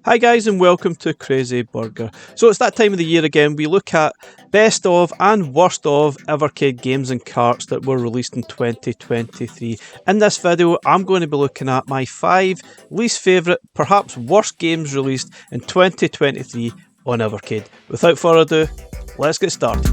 Hi guys and welcome to Crazy Burger. So it's that time of the year again. We look at best of and worst of Evercade games and carts that were released in 2023. In this video I'm going to be looking at my 5 least favourite, perhaps worst games released in 2023 on Evercade. Without further ado, let's get started.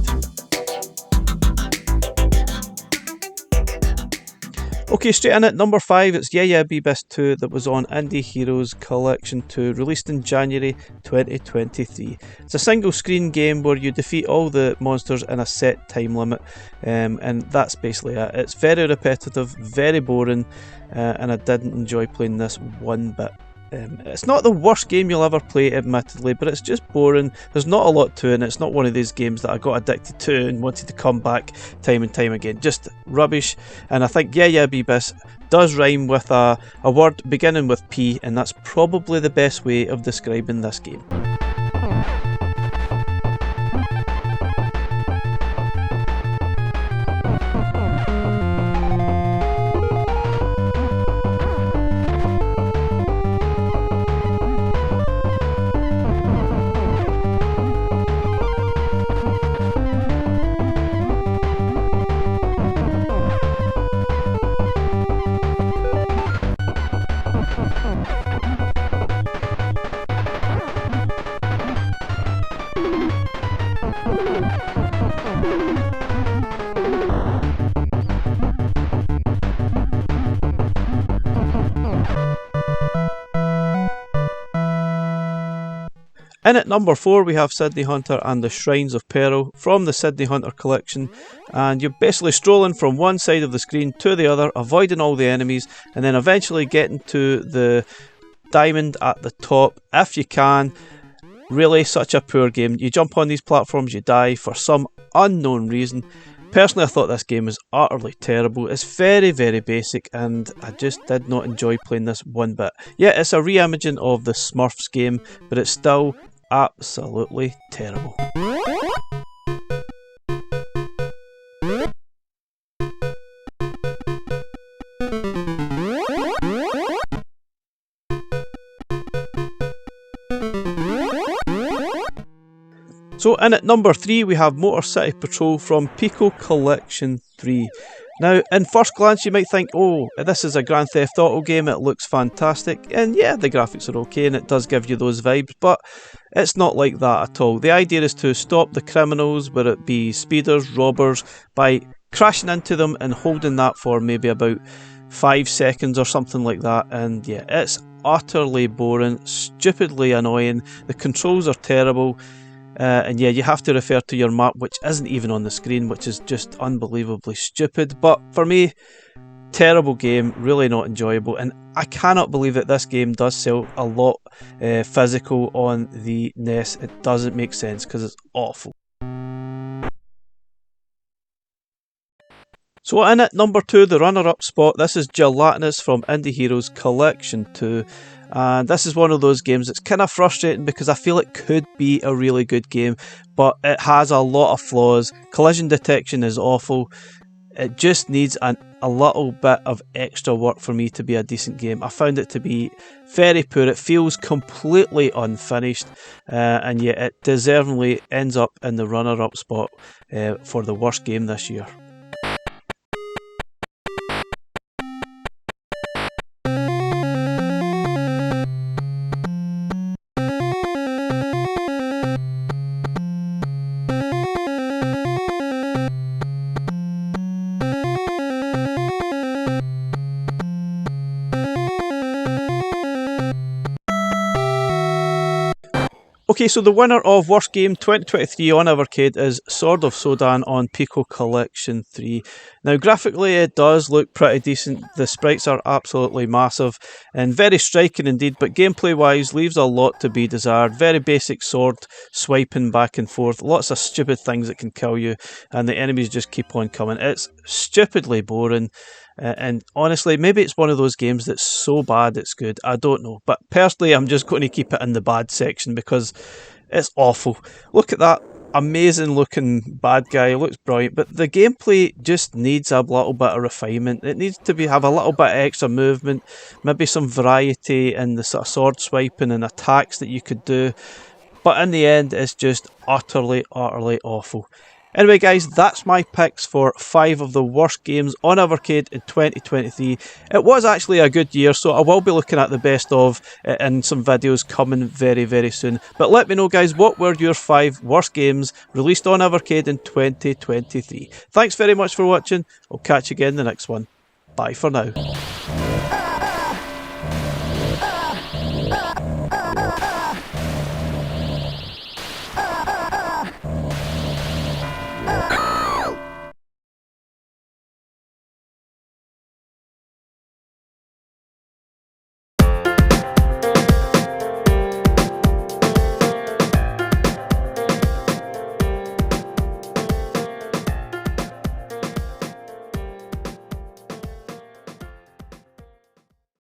Okay, straight in at number 5, it's Yeah Beebus 2 that was on Indie Heroes Collection 2, released in January 2023. It's a single screen game where you defeat all the monsters in a set time limit, and that's basically it. It's very repetitive, very boring, and I didn't enjoy playing this one bit. It's not the worst game you'll ever play, admittedly, but it's just boring. There's not a lot to it, and it's not one of these games that I got addicted to and wanted to come back time and time again. Just rubbish. And I think Yeah Beebus does rhyme with a word beginning with P, and that's probably the best way of describing this game. In at number 4 we have Sydney Hunter and the Shrines of Peril from the Sydney Hunter collection, and you're basically strolling from one side of the screen to the other, avoiding all the enemies, and then eventually getting to the diamond at the top if you can. Really such a poor game. You jump on these platforms, you die for some unknown reason. Personally, I thought this game was utterly terrible. It's very basic, and I just did not enjoy playing this one bit. Yeah, it's a re-imaging of the Smurfs game, but it's still absolutely terrible. So in at number 3 we have Motor City Patrol from Pico Collection 3. Now, in first glance you might think, oh, this is a Grand Theft Auto game, it looks fantastic, and yeah, the graphics are okay and it does give you those vibes, but it's not like that at all. The idea is to stop the criminals, whether it be speeders, robbers, by crashing into them and holding that for maybe about 5 seconds or something like that, and yeah, it's utterly boring, stupidly annoying, the controls are terrible. And yeah, you have to refer to your map, which isn't even on the screen, which is just unbelievably stupid. But for me, terrible game, really not enjoyable, and I cannot believe that this game does sell a lot physical on the NES. It doesn't make sense because it's awful. So in at number 2, the runner-up spot, this is Gelatinous from Indie Heroes Collection 2. And this is one of those games that's kind of frustrating because I feel it could be a really good game, but it has a lot of flaws. Collision detection is awful. It just needs a little bit of extra work for me to be a decent game. I found it to be very poor. It feels completely unfinished, and yet it deservedly ends up in the runner-up spot for the worst game this year. Okay, so the winner of Worst Game 2023 on Evercade is Sword of Sodan on Pico Collection 3. Now, graphically it does look pretty decent. The sprites are absolutely massive and very striking indeed, but gameplay wise leaves a lot to be desired. Very basic sword swiping back and forth, lots of stupid things that can kill you, and the enemies just keep on coming. It's stupidly boring. And honestly, maybe it's one of those games that's so bad it's good. I don't know. But personally, I'm just going to keep it in the bad section because it's awful. Look at that amazing looking bad guy. He looks brilliant, but the gameplay just needs a little bit of refinement. It needs to have a little bit of extra movement, maybe some variety in the sort of sword swiping and attacks that you could do. But in the end, it's just utterly awful. Anyway, guys, that's my picks for 5 of the worst games on Evercade in 2023. It was actually a good year, so I will be looking at the best of in some videos coming very soon. But let me know, guys, what were your 5 worst games released on Evercade in 2023? Thanks very much for watching. I'll catch you again in the next one. Bye for now.